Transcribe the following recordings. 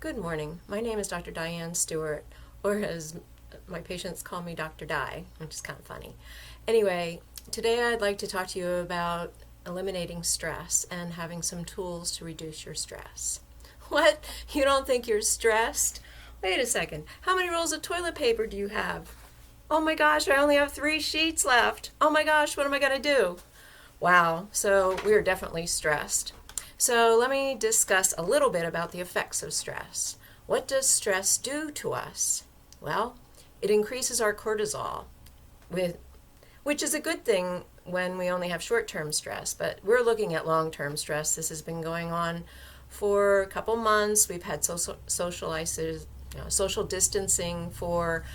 Good morning. My name is Dr. Diane Stewart, or as my patients call me Dr. Di, which is kind of funny. Anyway, today I'd like to talk to you about eliminating stress and having some tools to reduce your stress. What? You don't think you're stressed? Wait a second. How many rolls of toilet paper do you have? Oh my gosh, I only have 3 sheets left. Oh my gosh, what am I going to do? Wow, so we are definitely stressed. So let me discuss a little bit about the effects of stress. What does stress do to us? Well, it increases our cortisol, which is a good thing when we only have short-term stress, but we're looking at long-term stress. This has been going on for a couple months. We've had social distancing for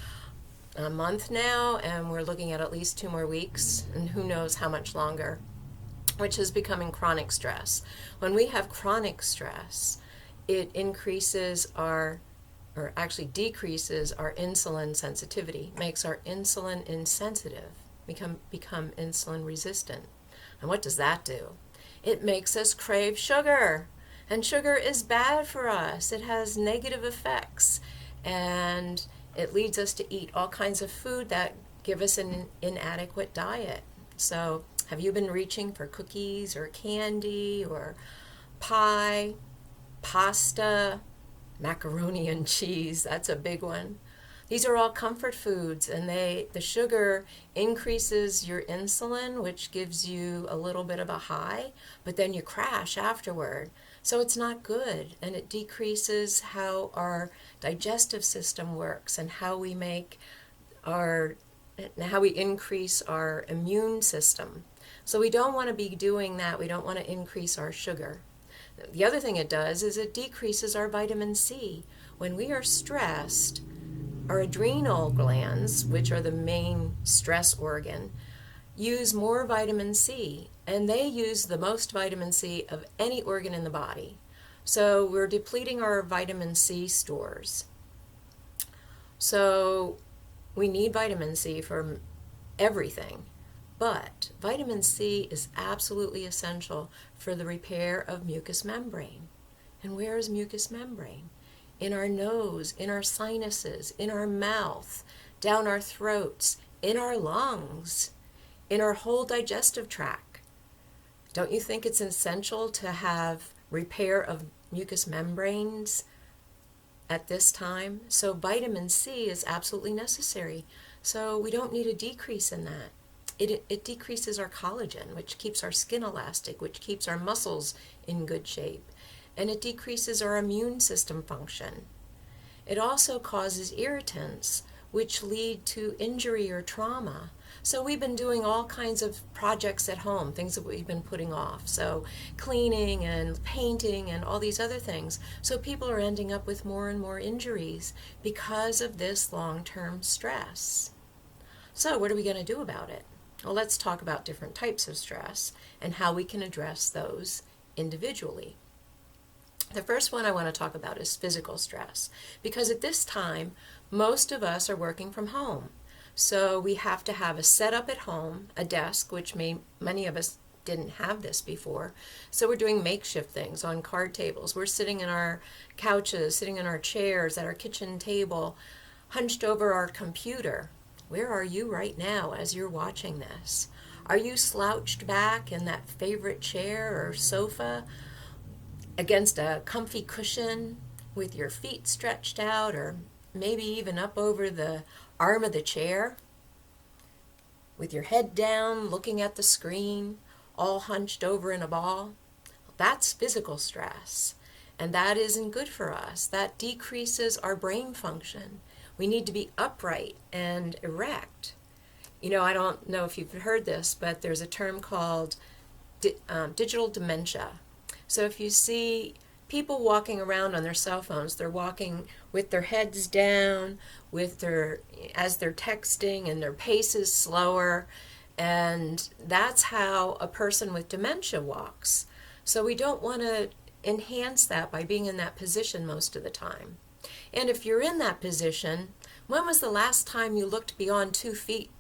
a month now, and we're looking at least 2 more weeks, and who knows how much longer, which is becoming chronic stress. When we have chronic stress, it increases or actually decreases our insulin sensitivity, makes our insulin insensitive, become insulin resistant. And what does that do? It makes us crave sugar. And sugar is bad for us. It has negative effects. And it leads us to eat all kinds of food that give us an inadequate diet. So have you been reaching for cookies or candy or pie, pasta, macaroni and cheese? That's a big one. These are all comfort foods, and the sugar increases your insulin, which gives you a little bit of a high, but then you crash afterward. So it's not good, and it decreases how our digestive system works and how we increase our immune system. So we don't want to be doing that. We don't want to increase our sugar. The other thing it does is it decreases our vitamin C. When we are stressed, our adrenal glands, which are the main stress organ, use more vitamin C, and they use the most vitamin C of any organ in the body. So we're depleting our vitamin C stores. So we need vitamin C for everything, but vitamin C is absolutely essential for the repair of mucous membrane. And where is mucous membrane? In our nose, in our sinuses, in our mouth, down our throats, in our lungs, in our whole digestive tract. Don't you think it's essential to have repair of mucous membranes at this time? So vitamin C is absolutely necessary. So we don't need a decrease in that. It decreases our collagen, which keeps our skin elastic, which keeps our muscles in good shape. And it decreases our immune system function. It also causes irritants, which lead to injury or trauma. So we've been doing all kinds of projects at home, things that we've been putting off. So cleaning and painting and all these other things. So people are ending up with more and more injuries because of this long-term stress. So what are we going to do about it? Well, let's talk about different types of stress and how we can address those individually. The first one I want to talk about is physical stress, because at this time, most of us are working from home. So we have to have a setup at home, a desk, which many of us didn't have this before. So we're doing makeshift things on card tables. We're sitting in our couches, sitting in our chairs, at our kitchen table, hunched over our computer. Where are you right now as you're watching this? Are you slouched back in that favorite chair or sofa against a comfy cushion with your feet stretched out, or maybe even up over the arm of the chair with your head down looking at the screen, all hunched over in a ball? That's physical stress, and that isn't good for us. That decreases our brain function. We need to be upright and erect. I don't know if you've heard this, but there's a term called digital dementia. So if you see people walking around on their cell phones, they're walking with their heads down, as they're texting, and their pace is slower, and that's how a person with dementia walks. So we don't want to enhance that by being in that position most of the time. And if you're in that position, when was the last time you looked beyond 2 feet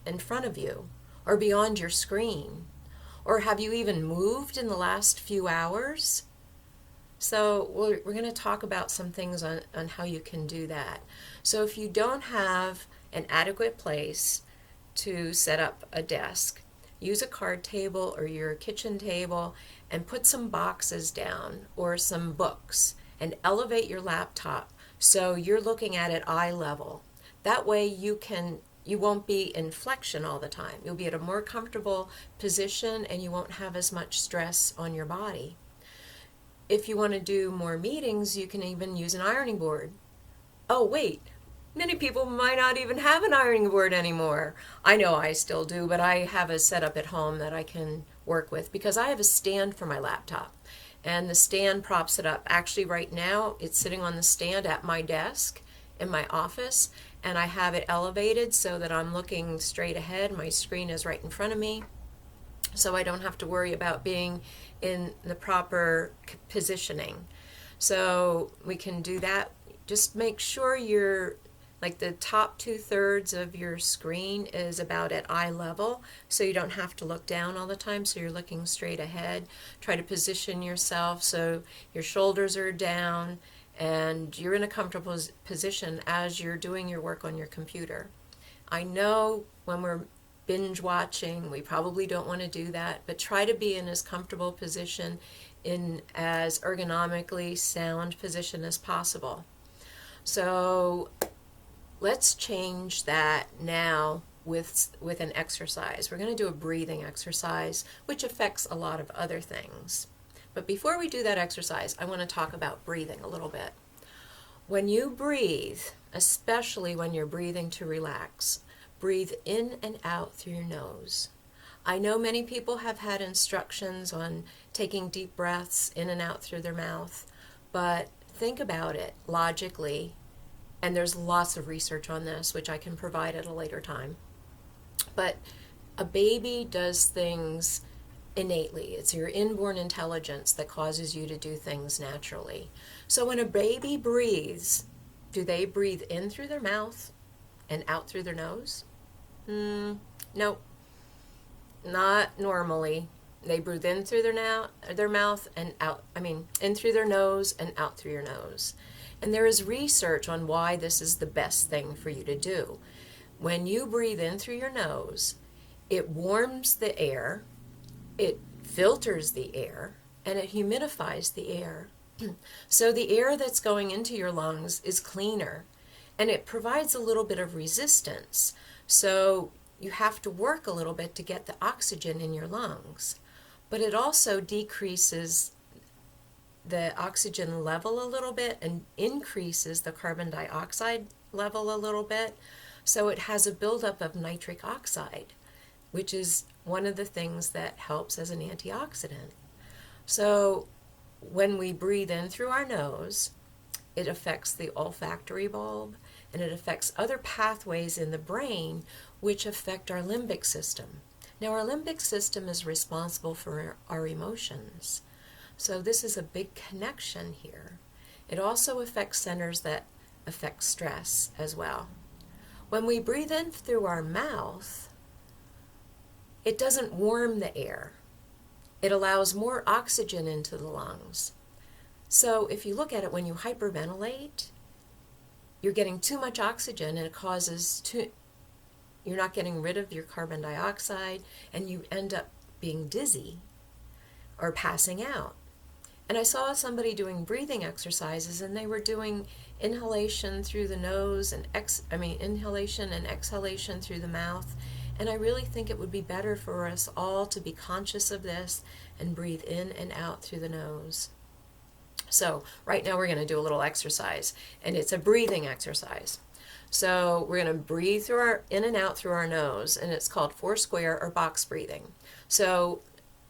in front of you, or beyond your screen? Or have you even moved in the last few hours? So we're going to talk about some things on how you can do that. So if you don't have an adequate place to set up a desk, use a card table or your kitchen table and put some boxes down or some books and elevate your laptop so you're looking at it eye level. That way you won't be in flexion all the time. You'll be at a more comfortable position and you won't have as much stress on your body. If you want to do more meetings, you can even use an ironing board. Oh, wait, many people might not even have an ironing board anymore. I know I still do, but I have a setup at home that I can work with because I have a stand for my laptop. And the stand props it up. Actually, right now, it's sitting on the stand at my desk in my office, and I have it elevated so that I'm looking straight ahead. My screen is right in front of me, so I don't have to worry about being in the proper positioning. So we can do that. Just make sure like the top 2/3 of your screen is about at eye level, so you don't have to look down all the time, so you're looking straight ahead. Try to position yourself so your shoulders are down and you're in a comfortable position as you're doing your work on your computer. I know when we're binge watching, we probably don't want to do that, but try to be in as comfortable position, in as ergonomically sound position as possible. So let's change that now with an exercise. We're going to do a breathing exercise, which affects a lot of other things. But before we do that exercise, I want to talk about breathing a little bit. When you breathe, especially when you're breathing to relax, breathe in and out through your nose. I know many people have had instructions on taking deep breaths in and out through their mouth, but think about it logically, and there's lots of research on this, which I can provide at a later time. But a baby does things innately. It's your inborn intelligence that causes you to do things naturally. So when a baby breathes, do they breathe in through their mouth and out through their nose? Nope, not normally. They breathe in through their mouth and out, in through their nose and out through your nose. And there is research on why this is the best thing for you to do. When you breathe in through your nose, it warms the air, it filters the air, and it humidifies the air. So the air that's going into your lungs is cleaner, and it provides a little bit of resistance. So you have to work a little bit to get the oxygen in your lungs. But it also decreases the oxygen level a little bit and increases the carbon dioxide level a little bit. So it has a buildup of nitric oxide, which is one of the things that helps as an antioxidant. So when we breathe in through our nose, it affects the olfactory bulb, and it affects other pathways in the brain which affect our limbic system. Now, our limbic system is responsible for our emotions. So this is a big connection here. It also affects centers that affect stress as well. When we breathe in through our mouth, it doesn't warm the air. It allows more oxygen into the lungs. So if you look at it, when you hyperventilate, you're getting too much oxygen, and it causes you're not getting rid of your carbon dioxide, and you end up being dizzy or passing out. And I saw somebody doing breathing exercises, and they were doing inhalation through the nose and inhalation and exhalation through the mouth. And I really think it would be better for us all to be conscious of this and breathe in and out through the nose. So right now we're going to do a little exercise, and it's a breathing exercise. So we're going to breathe in and out through our nose, and it's called 4 square or box breathing. So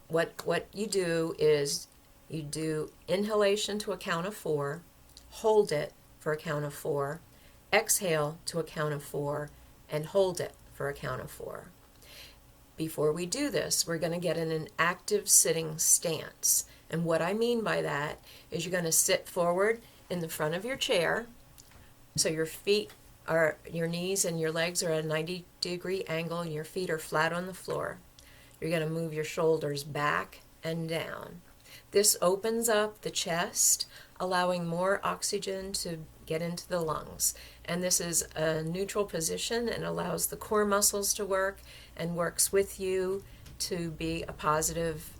what you do is you do inhalation to a count of 4, hold it for a count of 4, exhale to a count of 4, and hold it for a count of 4. Before we do this, we're going to get in an active sitting stance. And what I mean by that is you're going to sit forward in the front of your chair, so your knees and your legs are at a 90-degree angle and your feet are flat on the floor. You're going to move your shoulders back and down. This opens up the chest, allowing more oxygen to get into the lungs. And this is a neutral position and allows the core muscles to work and works with you to be a positive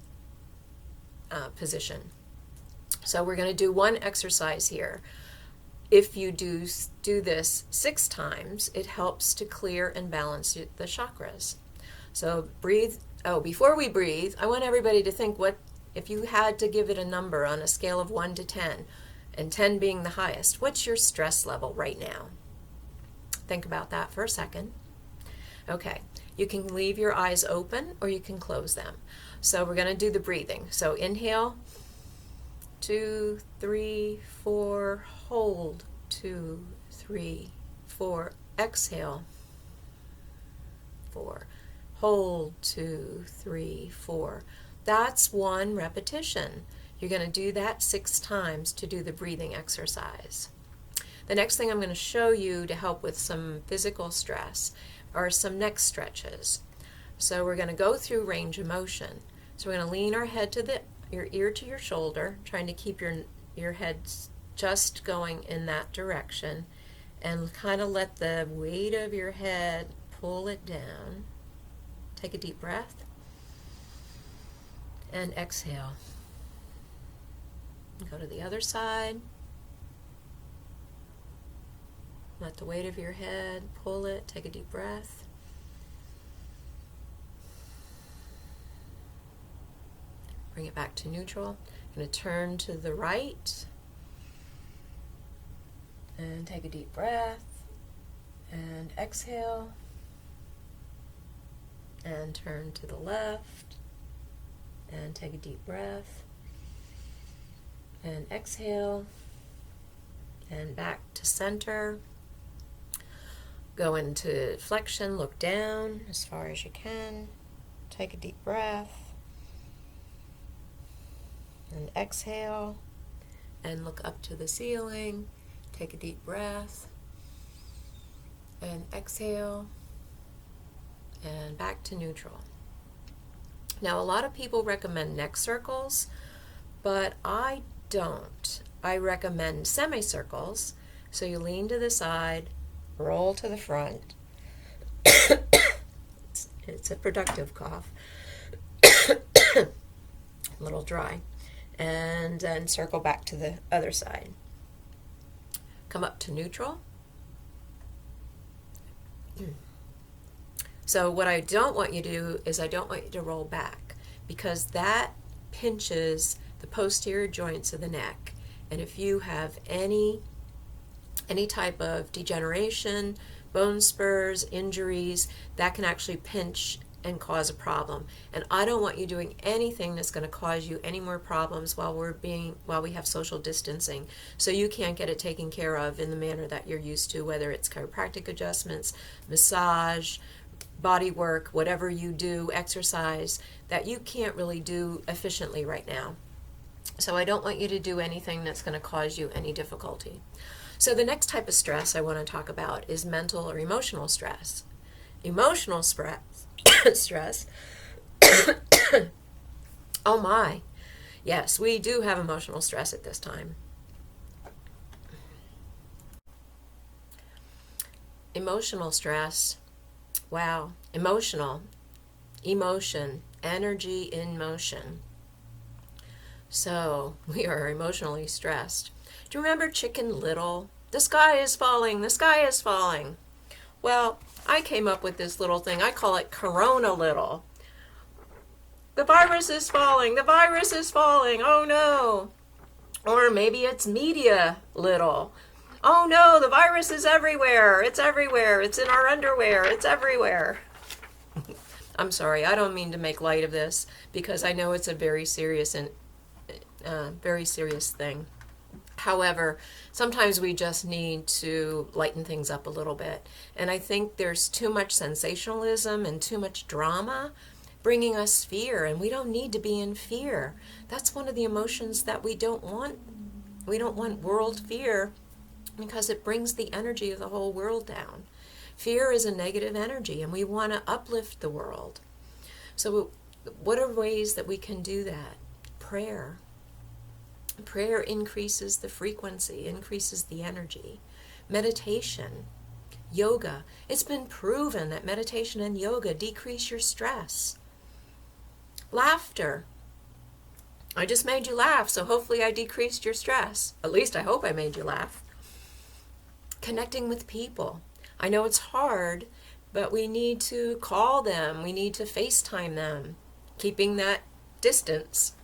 position. So we're going to do one exercise here. If you do this 6 times, it helps to clear and balance the chakras. So breathe. Oh, before we breathe, I want everybody to think, what if you had to give it a number on a scale of 1 to 10, and 10 being the highest, what's your stress level right now? Think about that for a second. Okay, you can leave your eyes open or you can close them. So we're going to do the breathing. So inhale, 2, 3, 4, hold, 2, 3, 4, exhale, 4, hold, 2, 3, 4. That's one repetition. You're going to do that 6 times to do the breathing exercise. The next thing I'm going to show you to help with some physical stress are some neck stretches. So we're going to go through range of motion. So we're going to lean our head to your ear to your shoulder, trying to keep your head just going in that direction, and kind of let the weight of your head pull it down. Take a deep breath and exhale. Go to the other side. Let the weight of your head pull it. Take a deep breath. Bring it back to neutral. I'm going to turn to the right and take a deep breath and exhale, and turn to the left and take a deep breath and exhale, and back to center. Go into flexion, look down as far as you can, take a deep breath and exhale, and look up to the ceiling. Take a deep breath and exhale, and back to neutral. Now, a lot of people recommend neck circles, but I don't. I recommend semicircles. So you lean to the side, roll to the front. It's a productive cough. A little dry. And then circle back to the other side. Come up to neutral. So what I don't want you to do is I don't want you to roll back, because that pinches the posterior joints of the neck. And if you have any type of degeneration, bone spurs, injuries, that can actually pinch and cause a problem. And I don't want you doing anything that's going to cause you any more problems while we have social distancing. So you can't get it taken care of in the manner that you're used to, whether it's chiropractic adjustments, massage, body work, whatever you do, exercise, that you can't really do efficiently right now. So I don't want you to do anything that's going to cause you any difficulty. So the next type of stress I want to talk about is mental or emotional stress. Emotional stress. Oh my. Yes, we do have emotional stress at this time. Emotional stress. Wow. Emotion, energy in motion. So we are emotionally stressed. Do you remember Chicken Little? The sky is falling, the sky is falling. Well, I came up with this little thing. I call it Corona Little. The virus is falling, the virus is falling, oh no. Or maybe it's Media Little. Oh no, the virus is everywhere, it's in our underwear, it's everywhere. I'm sorry, I don't mean to make light of this, because I know it's a very serious thing. However, sometimes we just need to lighten things up a little bit. And I think there's too much sensationalism and too much drama bringing us fear, and we don't need to be in fear. That's one of the emotions that we don't want. We don't want world fear, because it brings the energy of the whole world down. Fear is a negative energy, and we want to uplift the world. So what are ways that we can do that? Prayer. Prayer increases the frequency, increases the energy. Meditation, yoga. It's been proven that meditation and yoga decrease your stress. Laughter. I just made you laugh, so hopefully I decreased your stress. At least I hope I made you laugh. Connecting with people. I know it's hard, but we need to call them. We need to FaceTime them, keeping that distance.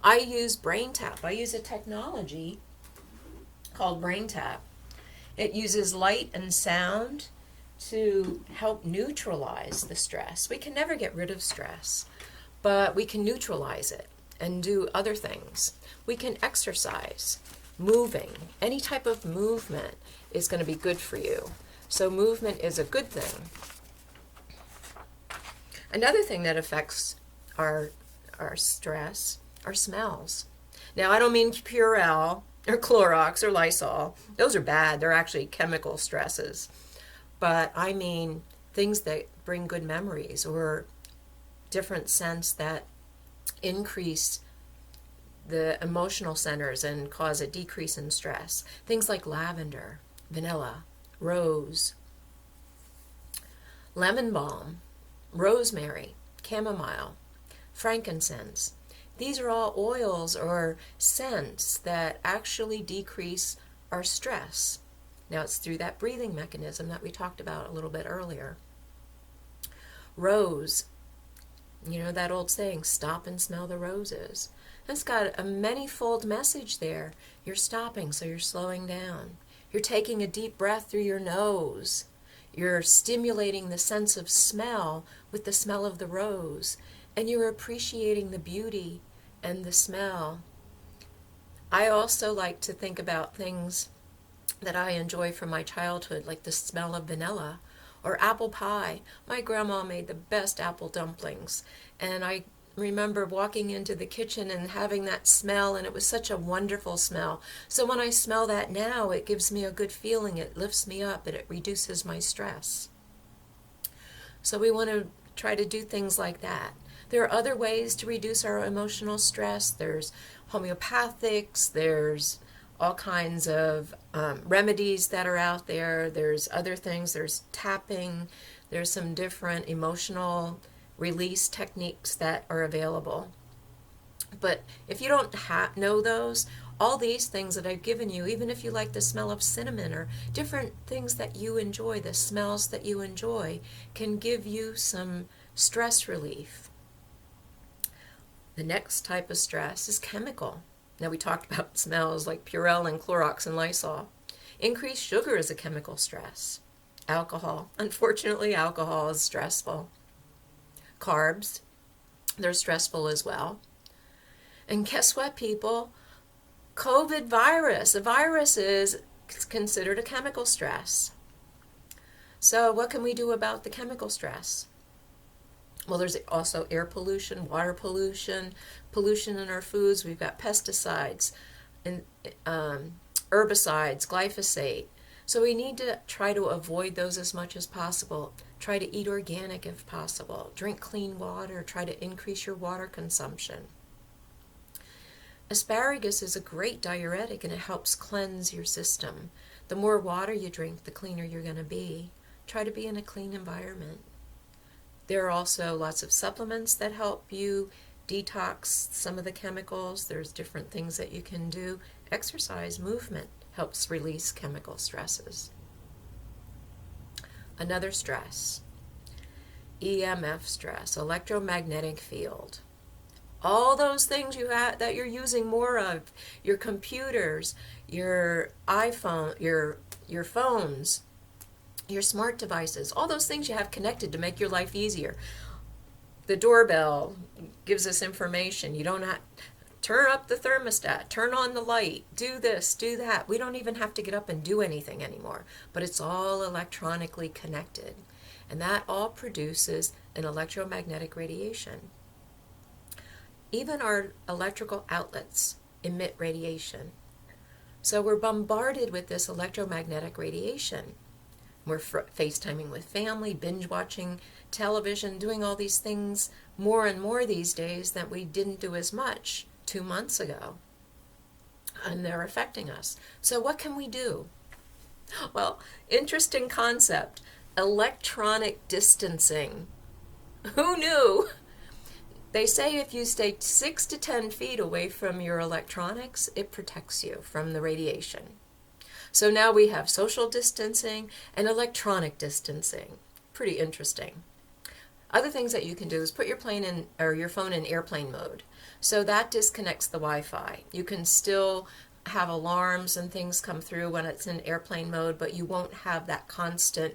I use BrainTap. I use a technology called BrainTap. It uses light and sound to help neutralize the stress. We can never get rid of stress, but we can neutralize it and do other things. We can exercise, moving. Any type of movement is going to be good for you. So movement is a good thing. Another thing that affects our stress are smells. Now, I don't mean Purell or Clorox or Lysol. Those are bad. They're actually chemical stresses. But I mean things that bring good memories or different scents that increase the emotional centers and cause a decrease in stress. Things like lavender, vanilla, rose, lemon balm, rosemary, chamomile, frankincense. These are all oils or scents that actually decrease our stress. Now it's through that breathing mechanism that we talked about a little bit earlier. Rose, you know that old saying, stop and smell the roses. It's got a many-fold message there. You're stopping, so you're slowing down. You're taking a deep breath through your nose. You're stimulating the sense of smell with the smell of the rose. And you're appreciating the beauty and the smell. I also like to think about things that I enjoy from my childhood, like the smell of vanilla or apple pie. My grandma made the best apple dumplings, and I remember walking into the kitchen and having that smell, and it was such a wonderful smell. So when I smell that now, it gives me a good feeling. It lifts me up and it reduces my stress. So we want to try to do things like that. There are other ways to reduce our emotional stress. There's homeopathics, there's all kinds of remedies that are out there. There's other things, there's tapping, there's some different emotional release techniques that are available. But if you don't know those, all these things that I've given you, even if you like the smell of cinnamon or different things that you enjoy, the smells that you enjoy, can give you some stress relief. The next type of stress is chemical. Now we talked about smells like Purell and Clorox and Lysol. Increased sugar is a chemical stress. Alcohol. Unfortunately, alcohol is stressful. Carbs, they're stressful as well. And guess what, people? COVID virus. A virus is considered a chemical stress. So what can we do about the chemical stress? Well, there's also air pollution, water pollution, pollution in our foods. We've got pesticides, and herbicides, glyphosate. So we need to try to avoid those as much as possible. Try to eat organic if possible. Drink clean water. Try to increase your water consumption. Asparagus is a great diuretic, and it helps cleanse your system. The more water you drink, the cleaner you're going to be. Try to be in a clean environment. There are also lots of supplements that help you detox some of the chemicals. There's different things that you can do. Exercise, movement helps release chemical stresses. Another stress, EMF stress, electromagnetic field. All those things you have that you're using more of, your computers, your iPhone, your phones, your smart devices, all those things you have connected to make your life easier. The doorbell gives us information. You don't have turn up the thermostat, turn on the light, do this, do that. We don't even have to get up and do anything anymore, but it's all electronically connected. And that all produces an electromagnetic radiation. Even our electrical outlets emit radiation. So we're bombarded with this electromagnetic radiation. We're FaceTiming with family, binge watching television, doing all these things more and more these days that we didn't do as much 2 months ago. and they're affecting us. So what can we do? Well, interesting concept. Electronic distancing. Who knew? They say if you stay 6 to 10 feet away from your electronics, it protects you from the radiation. So now we have social distancing and electronic distancing. Pretty interesting. Other things that you can do is put your phone in airplane mode. So that disconnects the Wi-Fi. You can still have alarms and things come through when it's in airplane mode, but you won't have that constant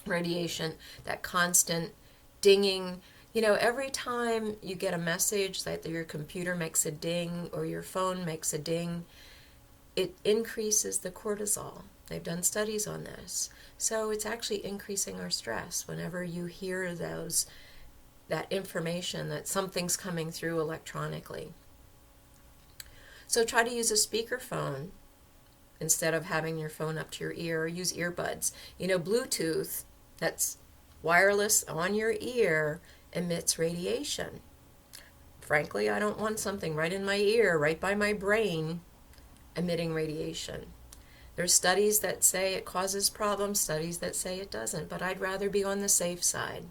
radiation, that constant dinging. You know, every time you get a message that your computer makes a ding or your phone makes a ding, it increases the cortisol. They've done studies on this. So it's actually increasing our stress whenever you hear that information that something's coming through electronically. So try to use a speakerphone instead of having your phone up to your ear, or use earbuds. You know, Bluetooth, that's wireless on your ear, emits radiation. Frankly, I don't want something right in my ear, right by my brain, emitting radiation. There's studies that say it causes problems, studies that say it doesn't, but I'd rather be on the safe side.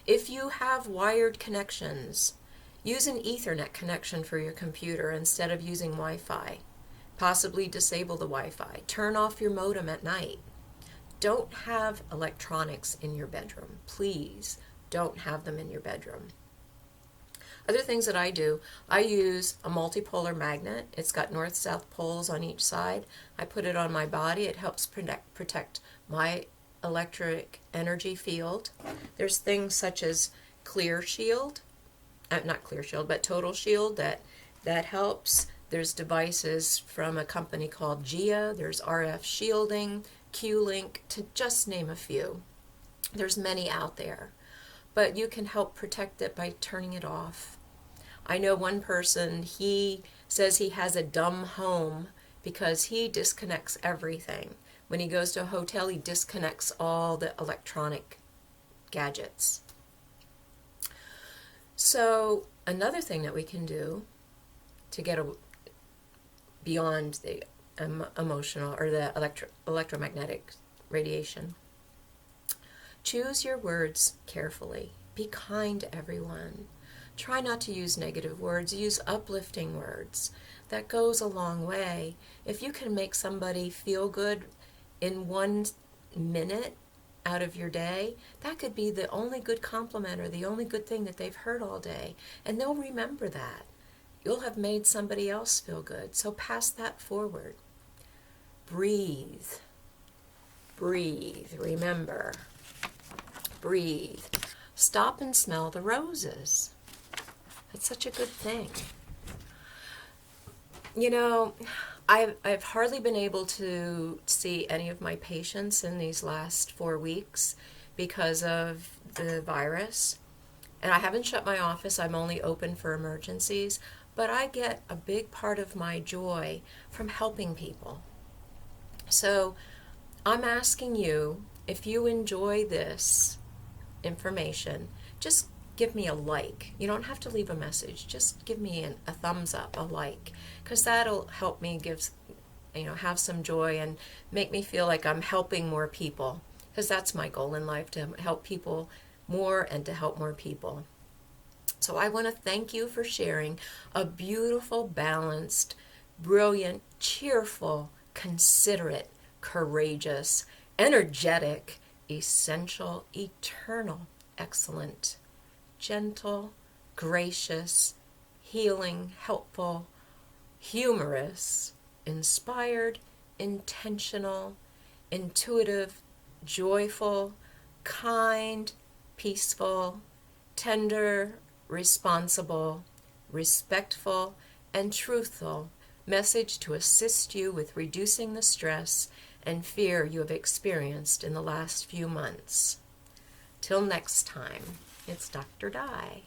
If you have wired connections, use an Ethernet connection for your computer instead of using Wi-Fi. Possibly disable the Wi-Fi. Turn off your modem at night. Don't have electronics in your bedroom. Please don't have them in your bedroom. Other things that I do, I use a multipolar magnet. It's got north-south poles on each side. I put it on my body. It helps protect my electric energy field. There's things such as Clear Shield, not Clear Shield, but Total Shield that helps. There's devices from a company called Gia. There's RF shielding, Q-Link, to just name a few. There's many out there. But you can help protect it by turning it off. I know one person, he says he has a dumb home because he disconnects everything. When he goes to a hotel, he disconnects all the electronic gadgets. So another thing that we can do to get beyond the emotional or the electromagnetic radiation, choose your words carefully. Be kind to everyone. Try not to use negative words. Use uplifting words. That goes a long way. If you can make somebody feel good in 1 minute out of your day, that could be the only good compliment or the only good thing that they've heard all day. And they'll remember that. You'll have made somebody else feel good. So pass that forward. Breathe. Breathe. Remember. Breathe. Stop and smell the roses. That's such a good thing. You know, I've hardly been able to see any of my patients in these last 4 weeks because of the virus. And I haven't shut my office. I'm only open for emergencies. But I get a big part of my joy from helping people. So I'm asking you, if you enjoy this information, just give me a like. You don't have to leave a message. Just give me a thumbs up, a like, because that'll help me have some joy and make me feel like I'm helping more people, because that's my goal in life, to help people more and to help more people. So I want to thank you for sharing a beautiful, balanced, brilliant, cheerful, considerate, courageous, energetic, essential, eternal, excellent, gentle, gracious, healing, helpful, humorous, inspired, intentional, intuitive, joyful, kind, peaceful, tender, responsible, respectful, and truthful message to assist you with reducing the stress and fear you have experienced in the last few months. Till next time, it's Dr. Di.